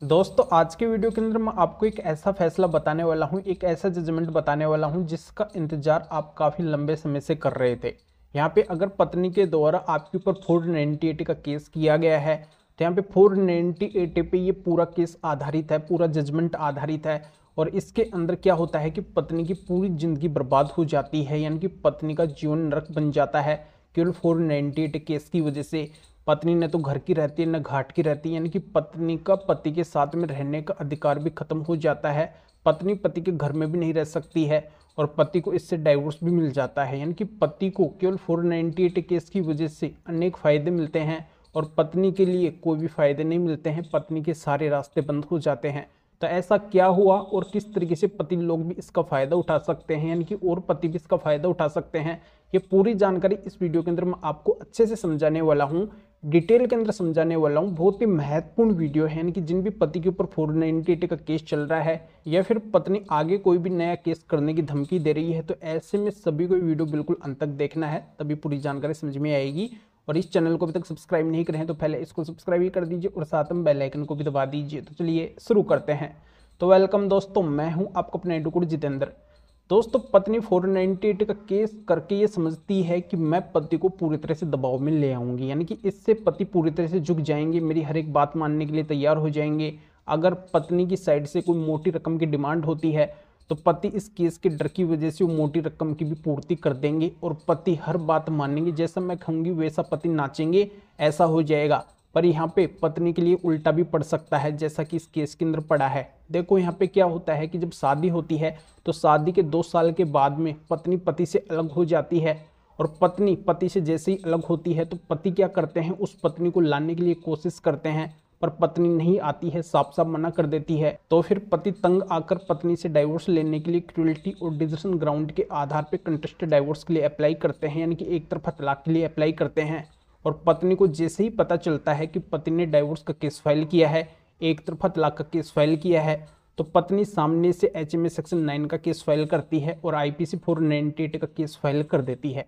दोस्तों आज के वीडियो के अंदर मैं आपको एक ऐसा फैसला बताने वाला हूं, एक ऐसा जजमेंट बताने वाला हूं जिसका इंतजार आप काफ़ी लंबे समय से कर रहे थे। यहाँ पे अगर पत्नी के द्वारा आपके ऊपर 498 का केस किया गया है तो यहाँ पे 498 पे ये पूरा केस आधारित है, पूरा जजमेंट आधारित है। और इसके अंदर क्या होता है कि पत्नी की पूरी जिंदगी बर्बाद हो जाती है, यानी कि पत्नी का जीवन नरक बन जाता है केवल 498 केस की वजह से। पत्नी ने तो घर की रहती है न घाट की रहती है, यानी कि पत्नी का पति के साथ में रहने का अधिकार भी खत्म हो जाता है। पत्नी पति के घर में भी नहीं रह सकती है और पति को इससे डाइवोर्स भी मिल जाता है। यानी कि पति को केवल 498 केस की वजह से अनेक फायदे मिलते हैं और पत्नी के लिए कोई भी फायदे नहीं मिलते हैं, पत्नी के सारे रास्ते बंद हो जाते हैं। तो ऐसा क्या हुआ और किस तरीके से पति लोग भी इसका फायदा उठा सकते हैं, यानी कि और पति भी इसका फायदा उठा सकते हैं, ये पूरी जानकारी इस वीडियो के अंदर मैं आपको अच्छे से समझाने वाला हूँ, डिटेल के अंदर समझाने वाला हूँ। बहुत ही महत्वपूर्ण वीडियो है, यानी कि जिन भी पति के ऊपर 498 का केस चल रहा है या फिर पत्नी आगे कोई भी नया केस करने की धमकी दे रही है, तो ऐसे में सभी को वीडियो बिल्कुल अंत तक देखना है, तभी पूरी जानकारी समझ में आएगी। और इस चैनल को अभी तक सब्सक्राइब नहीं करें तो पहले इसको सब्सक्राइब ही कर दीजिए और साथ में बेल आइकन को भी दबा दीजिए। तो चलिए शुरू करते हैं। तो वेलकम दोस्तों, मैं हूं आपका अपना एडवोकेट जितेंद्र। दोस्तों पत्नी 498 का केस करके ये समझती है कि मैं पति को पूरी तरह से दबाव में ले आऊंगी, यानी कि इससे पति पूरी तरह से झुक जाएंगे, मेरी हर एक बात मानने के लिए तैयार हो जाएंगे। अगर पत्नी की साइड से कोई मोटी रकम की डिमांड होती है तो पति इस केस के डर की वजह से वो मोटी रकम की भी पूर्ति कर देंगे और पति हर बात मानेंगे, जैसा मैं कहूँगी वैसा पति नाचेंगे, ऐसा हो जाएगा। पर यहाँ पे पत्नी के लिए उल्टा भी पड़ सकता है, जैसा कि इस केस के अंदर पड़ा है। देखो यहाँ पे क्या होता है कि जब शादी होती है तो शादी के 2 साल के बाद में पत्नी पति से अलग हो जाती है और पत्नी पति से जैसे ही अलग होती है तो पति क्या करते हैं, उस पत्नी को लाने के लिए कोशिश करते हैं, पर पत्नी नहीं आती है, साफ साफ मना कर देती है। तो फिर पति तंग आकर पत्नी से डाइवोर्स लेने के लिए क्रूएल्टी और डिजर्शन ग्राउंड के आधार पर कंटेस्टेड डाइवोर्स के लिए अप्लाई करते हैं, यानी कि एक तरफा तलाक के लिए अप्लाई करते हैं। और पत्नी को जैसे ही पता चलता है कि पति ने डाइवोर्स का केस फाइल किया है, एक तरफा तलाक का केस फाइल किया है, तो पत्नी सामने से एचएमए सेक्शन 9 का केस फाइल करती है और आईपीसी 498 का केस फाइल कर देती है।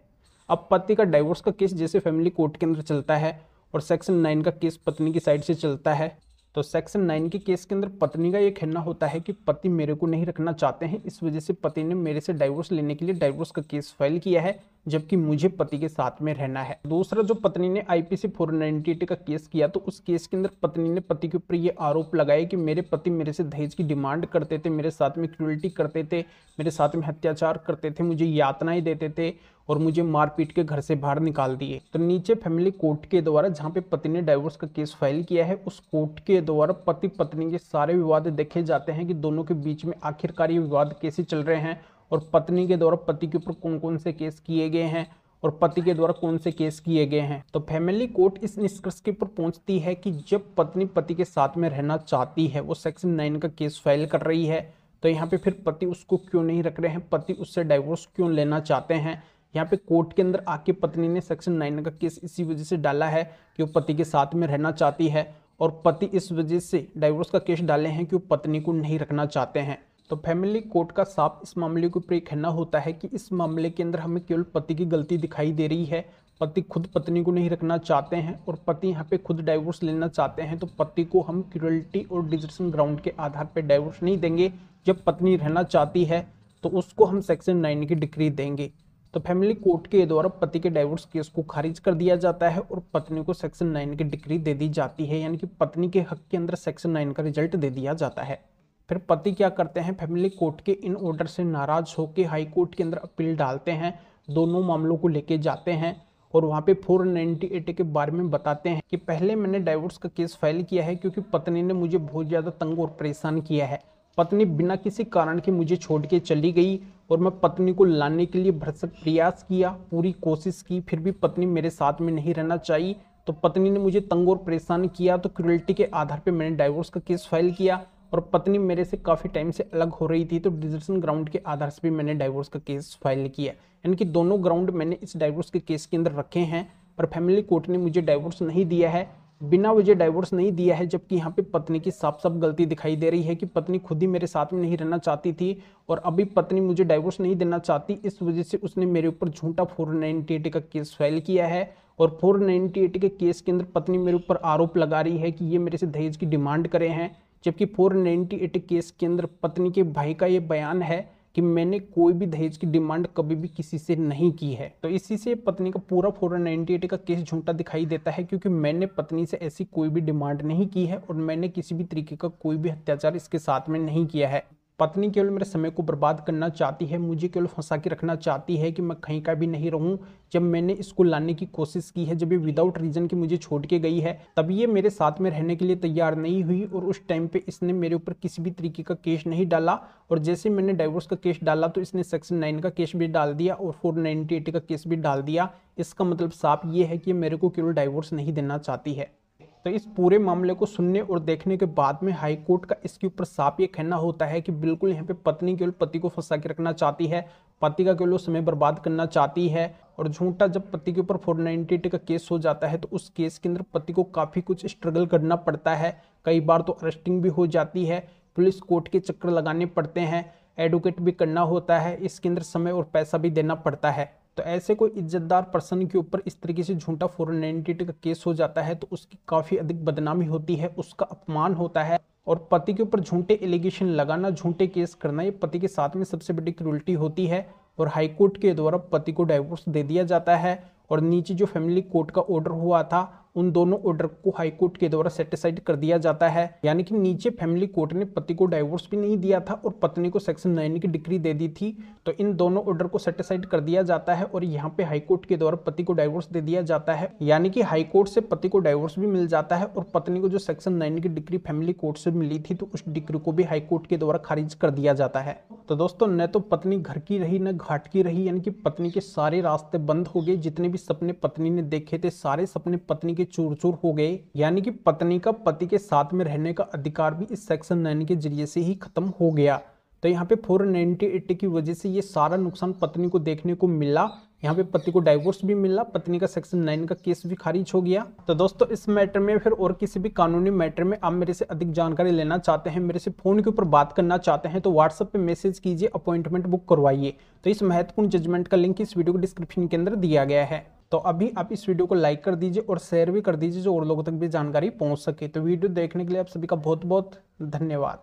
अब पति का डाइवोर्स का केस जैसे फैमिली कोर्ट के अंदर चलता है और सेक्शन 9 का केस पत्नी की साइड से चलता है, तो सेक्शन 9 के केस के अंदर पत्नी का ये कहना होता है कि पति मेरे को नहीं रखना चाहते हैं, इस वजह से पति ने मेरे से डाइवोर्स लेने के लिए डाइवोर्स का केस फाइल किया है, जबकि मुझे पति के साथ में रहना है। दूसरा, जो पत्नी ने आईपीसी 498 का केस किया तो उस केस के अंदर पत्नी ने पति के ऊपर ये आरोप लगाया कि मेरे पति मेरे से दहेज की डिमांड करते थे, मेरे साथ में क्रूएल्टी करते थे, मेरे साथ में अत्याचार करते थे, मुझे यातनाएं देते थे और मुझे मारपीट के घर से बाहर निकाल दिए। तो नीचे फैमिली कोर्ट के द्वारा जहां पे पति ने डाइवोर्स का केस फाइल किया है, उस कोर्ट के द्वारा पति पत्नी के सारे विवाद देखे जाते हैं कि दोनों के बीच में आखिरकार ये विवाद कैसे चल रहे हैं और पत्नी के द्वारा पति के ऊपर कौन कौन से केस किए गए हैं और पति के द्वारा कौन से केस किए गए हैं। तो फैमिली कोर्ट इस निष्कर्ष के ऊपर पहुंचती है कि जब पत्नी पति के साथ में रहना चाहती है, वो सेक्शन 9 का केस फाइल कर रही है, तो यहाँ पे फिर पति उसको क्यों नहीं रख रहे हैं, पति उससे डाइवोर्स क्यों लेना चाहते हैं। यहाँ पे कोर्ट के अंदर आके पत्नी ने सेक्शन 9 का केस इसी वजह से डाला है कि वो पति के साथ में रहना चाहती है और पति इस वजह से डाइवोर्स का केस डाले हैं कि वो पत्नी को नहीं रखना चाहते हैं। तो फैमिली कोर्ट का साफ इस मामले के ऊपर एक कहना होता है कि इस मामले के अंदर हमें केवल पति की गलती दिखाई दे रही है, पति खुद पत्नी को नहीं रखना चाहते हैं और पति यहाँ पे खुद डाइवोर्स लेना चाहते हैं, तो पति को हम क्रूएल्टी और डिजर्शन ग्राउंड के आधार पर डाइवोर्स नहीं देंगे। जब पत्नी रहना चाहती है तो उसको हम सेक्शन 9 की डिक्री देंगे। तो फैमिली कोर्ट के द्वारा पति के डाइवोर्स केस को खारिज कर दिया जाता है और पत्नी को सेक्शन 9 की डिक्री दे दी जाती है, यानी कि पत्नी के हक के अंदर सेक्शन 9 का रिजल्ट दे दिया जाता है। फिर पति क्या करते हैं, फैमिली कोर्ट के इन ऑर्डर से नाराज होकर हाई कोर्ट के अंदर अपील डालते हैं, दोनों मामलों को लेके जाते हैं और वहाँ पे 498 के बारे में बताते हैं कि पहले मैंने डाइवोर्स का केस फाइल किया है क्योंकि पत्नी ने मुझे बहुत ज़्यादा तंग और परेशान किया है। पत्नी बिना किसी कारण के मुझे छोड़ के चली गई और मैं पत्नी को लाने के लिए भरसक प्रयास किया, पूरी कोशिश की, फिर भी पत्नी मेरे साथ में नहीं रहना चाहिए। तो पत्नी ने मुझे तंग और परेशान किया, तो क्रूएल्टी के आधार पे मैंने डाइवोर्स का केस फाइल किया और पत्नी मेरे से काफ़ी टाइम से अलग हो रही थी, तो डिजर्शन ग्राउंड के आधार से भी मैंने डाइवोर्स का केस फाइल किया। यानी कि दोनों ग्राउंड मैंने इस डाइवोर्स के केस के अंदर रखे हैं, पर फैमिली कोर्ट ने मुझे डाइवोर्स नहीं दिया है, बिना वजह डाइवोर्स नहीं दिया है, जबकि यहाँ पे पत्नी की साफ साफ गलती दिखाई दे रही है कि पत्नी खुद ही मेरे साथ में नहीं रहना चाहती थी और अभी पत्नी मुझे डाइवोर्स नहीं देना चाहती, इस वजह से उसने मेरे ऊपर झूठा 498 का केस फाइल किया है और 498 के केस के अंदर पत्नी मेरे ऊपर आरोप लगा रही है कि ये मेरे से दहेज की डिमांड करे हैं, जबकि 498 केस के अंदर पत्नी के भाई का ये बयान है कि मैंने कोई भी दहेज की डिमांड कभी भी किसी से नहीं की है। तो इसी से पत्नी का पूरा 498 का केस झूठा दिखाई देता है, क्योंकि मैंने पत्नी से ऐसी कोई भी डिमांड नहीं की है और मैंने किसी भी तरीके का कोई भी अत्याचार इसके साथ में नहीं किया है। पत्नी केवल मेरे समय को बर्बाद करना चाहती है, मुझे केवल फंसा के रखना चाहती है कि मैं कहीं का भी नहीं रहूं। जब मैंने इसको लाने की कोशिश की है, जब ये विदाउट रीजन की मुझे छोड़ के गई है, तब ये मेरे साथ में रहने के लिए तैयार नहीं हुई और उस टाइम पे इसने मेरे ऊपर किसी भी तरीके का केस नहीं डाला। और जैसे मैंने डाइवोर्स का केस डाला तो इसने सेक्शन 9 का केस भी डाल दिया और 498 का केस भी डाल दिया। इसका मतलब साफ ये है कि मेरे को केवल डाइवोर्स नहीं देना चाहती है। तो इस पूरे मामले को सुनने और देखने के बाद में हाई कोर्ट का इसके ऊपर साफ ये कहना होता है कि बिल्कुल यहाँ पे पत्नी केवल पति को फंसा के रखना चाहती है, पति का केवल समय बर्बाद करना चाहती है। और झूठा जब पति के ऊपर 498 का केस हो जाता है तो उस केस के अंदर पति को काफ़ी कुछ स्ट्रगल करना पड़ता है, कई बार तो अरेस्टिंग भी हो जाती है, पुलिस कोर्ट के चक्कर लगाने पड़ते हैं, एडवोकेट भी करना होता है, इसके अंदर समय और पैसा भी देना पड़ता है। तो ऐसे कोई इज्जतदार पर्सन के ऊपर इस तरीके से झूठा 498 का केस हो जाता है तो उसकी काफ़ी अधिक बदनामी होती है, उसका अपमान होता है। और पति के ऊपर झूठे एलिगेशन लगाना, झूठे केस करना, ये पति के साथ में सबसे बड़ी क्रूरटी होती है। और हाईकोर्ट के द्वारा पति को डाइवोर्स दे दिया जाता है और नीचे जो फैमिली कोर्ट का ऑर्डर हुआ था उन दोनों ऑर्डर को हाईकोर्ट के द्वारा सेटिसाइड कर दिया जाता है। यानी कि नीचे फैमिली कोर्ट ने पति को डाइवोर्स भी नहीं दिया था और पत्नी को सेक्शन 9 की डिग्री दे दी थी। तो इन दोनों ऑर्डर को सेटिसाइड कर दिया जाता है और यहाँ पे हाईकोर्ट के द्वारा पति को डाइवोर्स दे दिया जाता है। यानी कि हाईकोर्ट से पति को डाइवोर्स भी मिल जाता है और पत्नी को जो सेक्शन 9 की डिग्री फैमिली कोर्ट से मिली थी तो उस डिग्री को भी हाईकोर्ट के द्वारा खारिज कर दिया जाता है। तो दोस्तों, न तो पत्नी घर की रही न घाट की रही, यानी कि पत्नी के सारे रास्ते बंद हो गए, जितने भी सपने पत्नी ने देखे थे सारे सपने पत्नी के चूर चूर हो गए। यानी कि पत्नी का पति के साथ में रहने का अधिकार भी इस सेक्शन 9 के जरिए से ही खत्म हो गया। तो यहाँ पे 498 की वजह से ये सारा नुकसान पत्नी को देखने को मिला। यहाँ पे पति को डाइवोर्स भी मिला, पत्नी का सेक्शन 9 का केस भी खारिज हो गया। तो दोस्तों, इस मैटर में फिर और किसी भी कानूनी मैटर में आप मेरे से अधिक जानकारी लेना चाहते हैं, मेरे से फोन के ऊपर बात करना चाहते हैं तो व्हाट्सएप पे मैसेज कीजिए, अपॉइंटमेंट बुक करवाइए। तो इस महत्वपूर्ण जजमेंट का लिंक इस वीडियो को डिस्क्रिप्शन के अंदर दिया गया है। तो अभी आप इस वीडियो को लाइक कर दीजिए और शेयर भी कर दीजिए जो और लोगों तक भी जानकारी पहुंच सके। तो वीडियो देखने के लिए आप सभी का बहुत बहुत धन्यवाद।